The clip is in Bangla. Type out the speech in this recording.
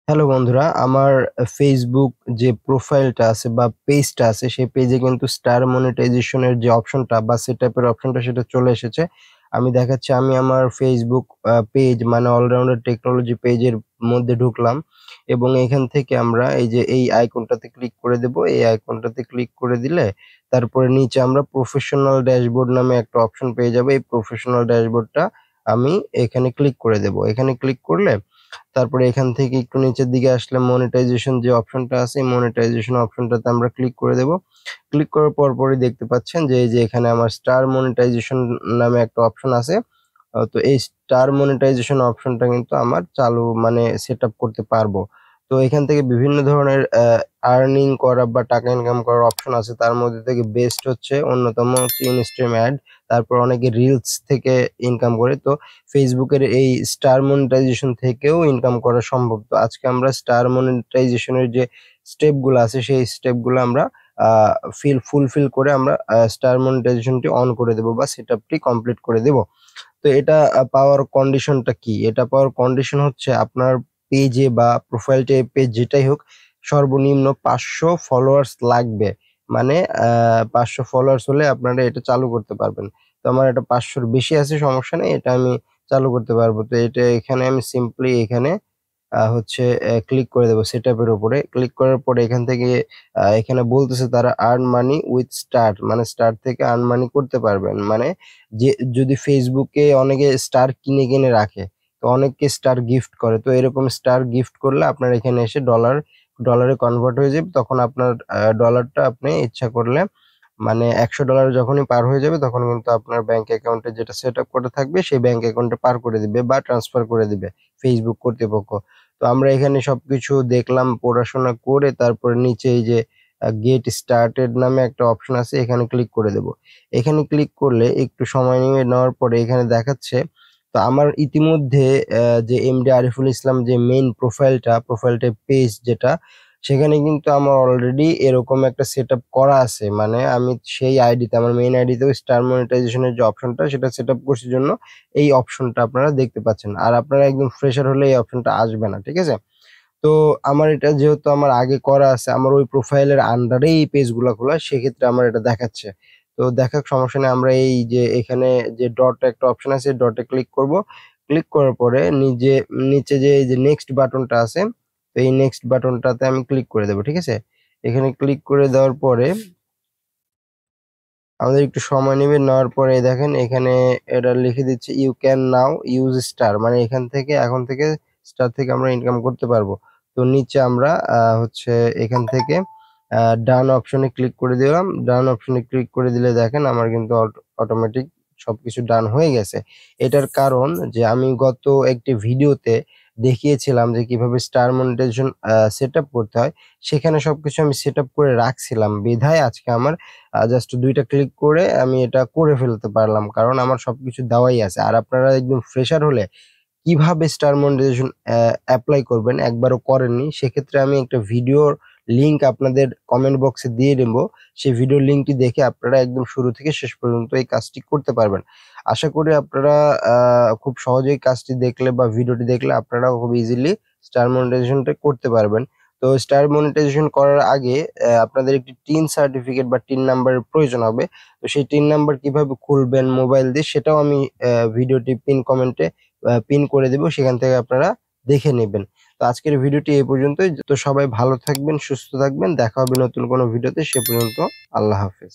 হ্যালো বন্ধুরা, আমার ফেসবুক যে প্রোফাইলটা আছে বা পেজটা আছে সেই পেজে কিন্তু স্টার মনিটাইজেশনের যে অপশনটা বা সেটআপের অপশনটা সেটা চলে এসেছে। আমি দেখাচ্ছি আমি আমার ফেসবুক পেজ মানে অলরাউন্ডার টেকনোলজি পেজের মধ্যে ঢুকলাম এবং এখান থেকে আমরা এই যে এই আইকনটাতে ক্লিক করে দেব। এই আইকনটাতে ক্লিক করে দিলে তারপরে নিচে আমরা প্রফেশনাল ড্যাশবোর্ড নামে একটা অপশন পেয়ে যাব। এই প্রফেশনাল ড্যাশবোর্ডটা আমি এখানে ক্লিক করে দেব। এখানে ক্লিক করলে তারপরে এখান থেকে একটু নিচের দিকে আসলে মনিটাইজেশন যে অপশনটা আছে এই মনিটাইজেশন অপশনটাতে আমরা ক্লিক করে দেব। ক্লিক করার পরপরই দেখতে পাচ্ছেন যে এই যে এখানে আমার স্টার মনিটাইজেশন নামে একটা অপশন আছে। তো এই স্টার মনিটাইজেশন অপশনটা কিন্তু আমার চালু মানে সেটআপ করতে পারবো। তো এখান থেকে বিভিন্ন ধরনের আর্নিং করা বা টাকা ইনকাম করার অপশন আছে। তার মধ্যে থেকে বেস্ট হচ্ছে অন্যতম হচ্ছে ইনস্ট্রিম অ্যাড। তারপর অনেকে রিলস থেকে ইনকাম করে। তো ফেসবুকের এই স্টার মনিটাইজেশন থেকেও ইনকাম করা সম্ভব। তো আজকে আমরা স্টার মনিটাইজেশনের যে স্টেপগুলো আছে সেই স্টেপগুলো আমরা ফুলফিল করে আমরা স্টার মনিটাইজেশনটি অন করে দেব বা সেটআপটি কমপ্লিট করে দেব। তো এটা পাওয়ার কন্ডিশনটা কি? এটা পাওয়ার কন্ডিশন হচ্ছে আপনার পেজে বা প্রোফাইল পেজ যেটাই হোক সর্বনিম্ন 500 ফলোয়ার্স লাগবে। মানে 500 ফলোয়ার্স হলে আপনারা এটা চালু করতে পারবেন। তো আমার এটা 500 র বেশি আছে, সমস্যা নেই, এটা আমি চালু করতে পারবো। তো এটা এখানে আমি সিম্পলি এখানে হচ্ছে ক্লিক করে দেব সেটআপ এর উপরে। ক্লিক করার পরে এখান থেকে এখানে বলতেছে তারা আর্ন মানি উইথ স্টার, মানে স্টার থেকে আর্ন মানি করতে পারবেন। মানে যে যদি ফেসবুকে অনেকে স্টার কিনে রাখে, তো অনেককে স্টার গিফট করে। তো এরকম স্টার গিফট করলে আপনার এখানে এসে ডলারে কনভার্ট হয়ে যাবে। তখন আপনার ডলারটা আপনি ইচ্ছা করলে মানে $100 যখনই পার হয়ে যাবে তখন কিন্তু আপনার ব্যাংক অ্যাকাউন্টে যেটা সেটআপ করা থাকবে সেই ব্যাংক অ্যাকাউন্টে পার করে দিবে বা ট্রান্সফার করে দিবে ফেসবুক কর্তৃপক্ষ। তো আমরা এখানে সবকিছু দেখলাম, পড়াশোনা করে তারপরে নিচে এই যে গেট স্টার্টেড নামে একটা অপশন আছে, এখানে ক্লিক করে দেব। এখানে ক্লিক করলে একটু সময় নিয়ে নেওয়ার পরে এখানে দেখাচ্ছে। তো আমার ইতিমধ্যে যে এমডি আরিফুল ইসলাম যে মেইন প্রোফাইলটা পেজ যেটা, সেখানে কিন্তু আমার অলরেডি এরকম একটা সেটআপ করা আছে। মানে আমি সেই আইডিতে আমার মেইন আইডিতেও স্টার মনিটাইজেশনের যে অপশনটা সেটা সেটআপ করছি জন্য এই অপশনটা আপনারা দেখতে পাচ্ছেন। আর আপনারা একদম ফ্রেশার হলে এই অপশনটা আসবে না, ঠিক আছে? তো আমার এটা যেহেতু আমার আগে করা আছে, আমার ওই প্রোফাইলের আন্ডারে এই পেজগুলা খোলা, সেক্ষেত্রে আমার এটা দেখাচ্ছে। তো দেখাক, সমস্যা নেই। আমরা এই যে এখানে যে ডট একটা অপশন আছে ডটে ক্লিক করব। ক্লিক করার পরে নিচে যে এই যে নেক্সট বাটনটা আছে, তো এই নেক্সট বাটনটাতে আমি ক্লিক করে দেব, ঠিক আছে? এখানে ক্লিক করে দেওয়ার পরে আমাদের একটু সময় নেবে। নেওয়ার পরে দেখেন এখানে এটা লিখে দিচ্ছে you can now use star, মানে এখন থেকে স্টার থেকে আমরা ইনকাম করতে পারবো। তো নিচে আমরা হচ্ছে এখান থেকে ডান অপশনে ক্লিক করে দিলাম। ডান অপশনে ক্লিক করে দিলে দেখেন আমার কিন্তু অটোমেটিক সবকিছু ডান হয়ে গেছে। এটার কারণ যে আমি গত একটি ভিডিওতে দেখিয়েছিলাম যে কিভাবে স্টার মনিটাইজেশন সেটআপ করতে হয়। সেখানে সবকিছু আমি সেটআপ করে রাখছিলাম বিধায় আজকে আমার জাস্ট ২ টা ক্লিক করে আমি এটা করে ফেলতে পারলাম। কারণ আমার সবকিছু দেওয়াই আছে। আর আপনারা একদম ফ্রেশার হলে কিভাবে স্টার মনিটাইজেশন এপ্লাই করবেন একবারও করেননি, সেক্ষেত্রে আমি একটা ভিডিওর লিংক আপনাদের কমেন্ট বক্সে দিয়ে দেব। সেই ভিডিওর লিংকটি দেখে আপনারা একদম শুরু থেকে শেষ পর্যন্ত এই কাজটি করতে পারবেন। আশা করি আপনারা খুব সহজেই কাজটি দেখলে বা ভিডিওটি দেখলে আপনারা খুব ইজিলি স্টার মনিটাইজেশনটা করতে পারবেন। তো স্টার মনিটাইজেশন করার আগে আপনাদের একটি টিন সার্টিফিকেট বা টিন নাম্বারের প্রয়োজন হবে। তো সেই টিন নাম্বার কিভাবে খুলবেন মোবাইল দিয়ে সেটাও আমি ভিডিওটি পিন করে দেব, সেখান থেকে আপনারা দেখে নেবেন। তো আজকের ভিডিওটি এই পর্যন্তই। তো সবাই ভালো থাকবেন, সুস্থ থাকবেন, দেখা হবে নতুন কোনো ভিডিওতে। সে পর্যন্ত আল্লাহ হাফেজ।